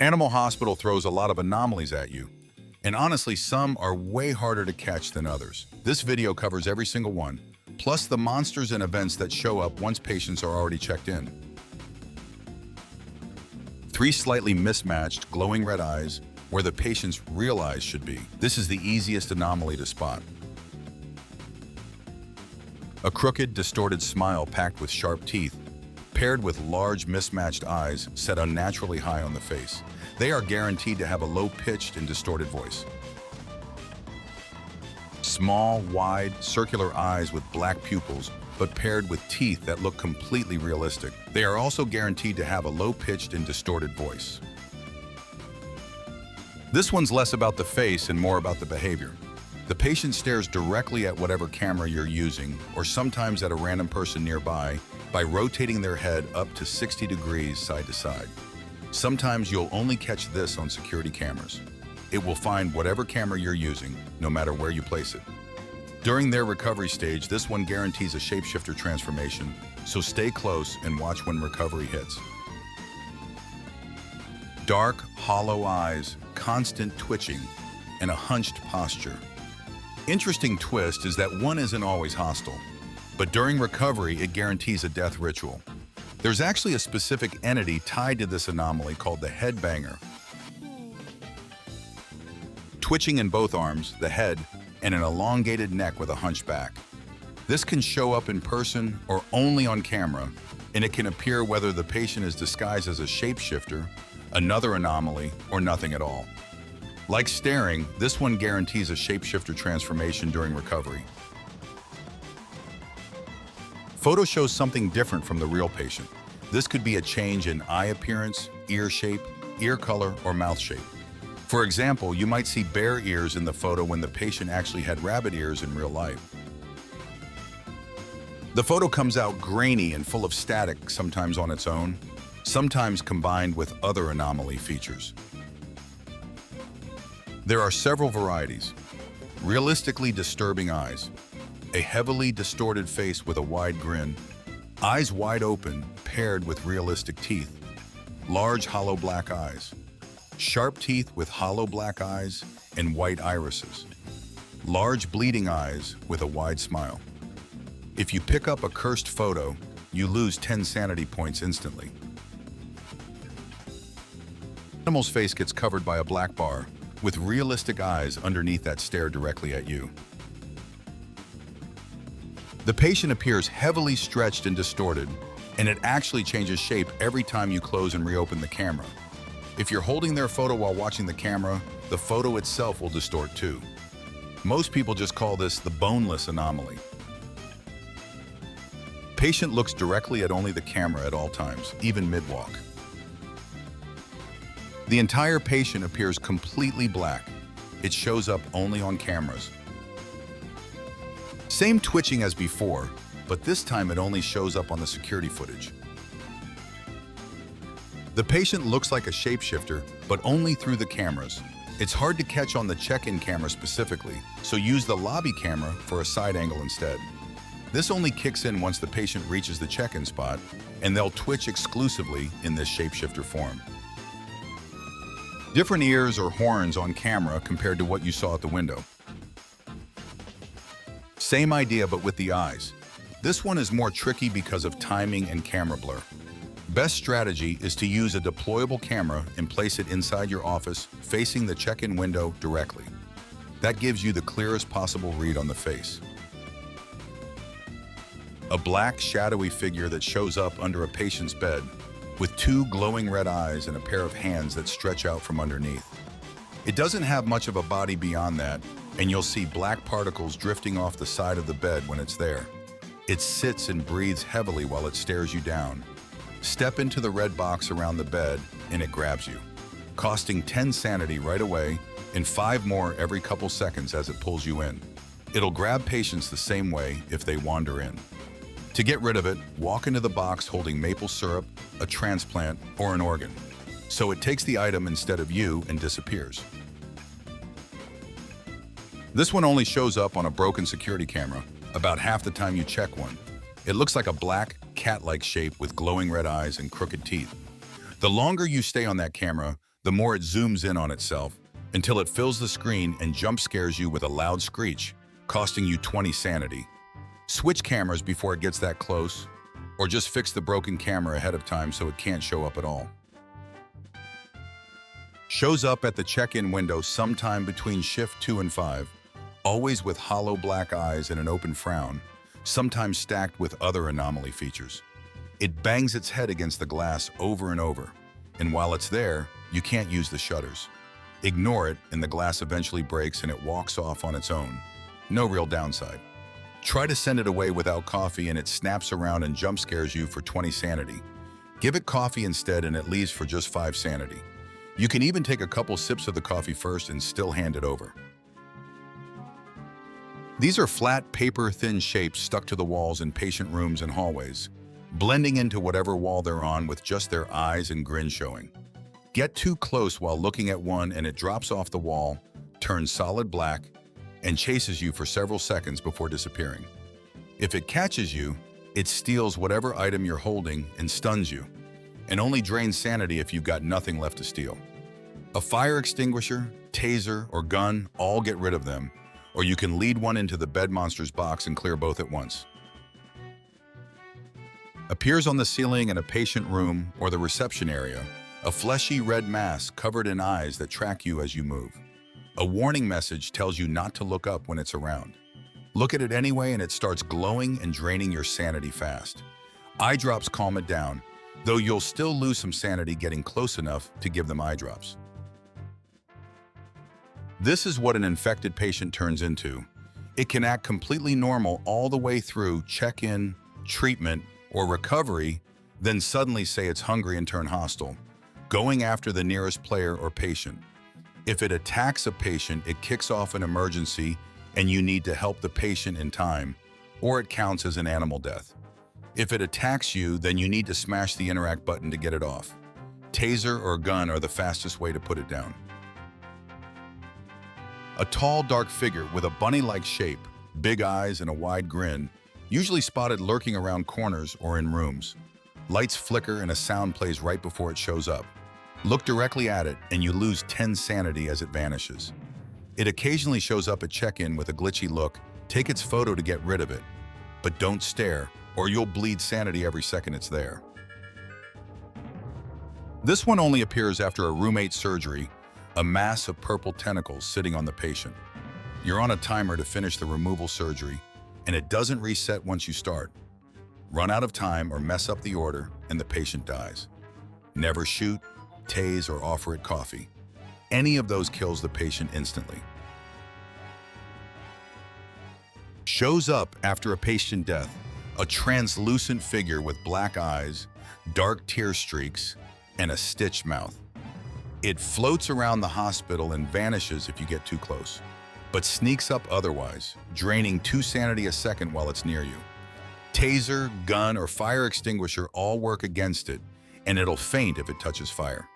Animal Hospital throws a lot of anomalies at you, and honestly, some are way harder to catch than others. This video covers every single one, plus the monsters and events that show up once patients are already checked in. 3 slightly mismatched, glowing red eyes where the patient's real eyes should be. This is the easiest anomaly to spot. A crooked, distorted smile packed with sharp teeth, paired with large, mismatched eyes set unnaturally high on the face. They are guaranteed to have a low-pitched and distorted voice. Small, wide, circular eyes with black pupils, but paired with teeth that look completely realistic. They are also guaranteed to have a low-pitched and distorted voice. This one's less about the face and more about the behavior. The patient stares directly at whatever camera you're using, or sometimes at a random person nearby, by rotating their head up to 60 degrees side to side. Sometimes you'll only catch this on security cameras. It will find whatever camera you're using, no matter where you place it. During their recovery stage, this one guarantees a shapeshifter transformation, so stay close and watch when recovery hits. Dark, hollow eyes, constant twitching, and a hunched posture. Interesting twist is that one isn't always hostile, but during recovery, it guarantees a death ritual. There's actually a specific entity tied to this anomaly called the headbanger. Twitching in both arms, the head, and an elongated neck with a hunchback. This can show up in person or only on camera, and it can appear whether the patient is disguised as a shapeshifter, another anomaly, or nothing at all. Like staring, this one guarantees a shapeshifter transformation during recovery. Photo shows something different from the real patient. This could be a change in eye appearance, ear shape, ear color, or mouth shape. For example, you might see bear ears in the photo when the patient actually had rabbit ears in real life. The photo comes out grainy and full of static, sometimes on its own, sometimes combined with other anomaly features. There are several varieties. Realistically disturbing eyes, a heavily distorted face with a wide grin, eyes wide open paired with realistic teeth, large hollow black eyes, sharp teeth with hollow black eyes and white irises, large bleeding eyes with a wide smile. If you pick up a cursed photo, you lose 10 sanity points instantly. Animal's face gets covered by a black bar, with realistic eyes underneath that stare directly at you. The patient appears heavily stretched and distorted, and it actually changes shape every time you close and reopen the camera. If you're holding their photo while watching the camera, the photo itself will distort too. Most people just call this the boneless anomaly. Patient looks directly at only the camera at all times, even mid-walk. The entire patient appears completely black. It shows up only on cameras. Same twitching as before, but this time it only shows up on the security footage. The patient looks like a shapeshifter, but only through the cameras. It's hard to catch on the check-in camera specifically, so use the lobby camera for a side angle instead. This only kicks in once the patient reaches the check-in spot, and they'll twitch exclusively in this shapeshifter form. Different ears or horns on camera compared to what you saw at the window. Same idea but with the eyes. This one is more tricky because of timing and camera blur. Best strategy is to use a deployable camera and place it inside your office facing the check-in window directly. That gives you the clearest possible read on the face. A black, shadowy figure that shows up under a patient's bed with 2 glowing red eyes and a pair of hands that stretch out from underneath. It doesn't have much of a body beyond that, and you'll see black particles drifting off the side of the bed when it's there. It sits and breathes heavily while it stares you down. Step into the red box around the bed, and it grabs you, costing 10 sanity right away and 5 more every couple seconds as it pulls you in. It'll grab patients the same way if they wander in. To get rid of it, walk into the box holding maple syrup, a transplant, or an organ. So it takes the item instead of you and disappears. This one only shows up on a broken security camera, about half the time you check one. It looks like a black, cat-like shape with glowing red eyes and crooked teeth. The longer you stay on that camera, the more it zooms in on itself, until it fills the screen and jump scares you with a loud screech, costing you 20 sanity. Switch cameras before it gets that close, or just fix the broken camera ahead of time so it can't show up at all. Shows up at the check-in window sometime between shift 2 and 5, always with hollow black eyes and an open frown, sometimes stacked with other anomaly features. It bangs its head against the glass over and over, and while it's there, you can't use the shutters. Ignore it and the glass eventually breaks and it walks off on its own. No real downside. Try to send it away without coffee and it snaps around and jump scares you for 20 sanity. Give it coffee instead and it leaves for just 5 sanity. You can even take a couple sips of the coffee first and still hand it over. These are flat, paper-thin shapes stuck to the walls in patient rooms and hallways, blending into whatever wall they're on with just their eyes and grin showing. Get too close while looking at one and it drops off the wall, turns solid black, and chases you for several seconds before disappearing. If it catches you, it steals whatever item you're holding and stuns you, and only drains sanity if you've got nothing left to steal. A fire extinguisher, taser, or gun, all get rid of them, or you can lead one into the bed monster's box and clear both at once. Appears on the ceiling in a patient room or the reception area, a fleshy red mass covered in eyes that track you as you move. A warning message tells you not to look up when it's around. Look at it anyway and it starts glowing and draining your sanity fast. Eye drops calm it down, though you'll still lose some sanity getting close enough to give them eye drops. This is what an infected patient turns into. It can act completely normal all the way through check-in, treatment, or recovery, then suddenly say it's hungry and turn hostile, going after the nearest player or patient. If it attacks a patient, it kicks off an emergency and you need to help the patient in time, or it counts as an animal death. If it attacks you, then you need to smash the interact button to get it off. Taser or gun are the fastest way to put it down. A tall, dark figure with a bunny-like shape, big eyes, and a wide grin, usually spotted lurking around corners or in rooms. Lights flicker and a sound plays right before it shows up. Look directly at it and you lose 10 sanity as it vanishes. It occasionally shows up at check-in with a glitchy look. Take its photo to get rid of it, but don't stare or you'll bleed sanity every second it's there. This one only appears after a roommate surgery, a mass of purple tentacles sitting on the patient. You're on a timer to finish the removal surgery, and it doesn't reset once you start. Run out of time or mess up the order, and the patient dies. Never shoot, tase, or offer it coffee. Any of those kills the patient instantly. Shows up after a patient death, a translucent figure with black eyes, dark tear streaks, and a stitched mouth. It floats around the hospital and vanishes if you get too close, but sneaks up otherwise, draining 2 sanity a second while it's near you. Taser, gun, or fire extinguisher all work against it, and it'll faint if it touches fire.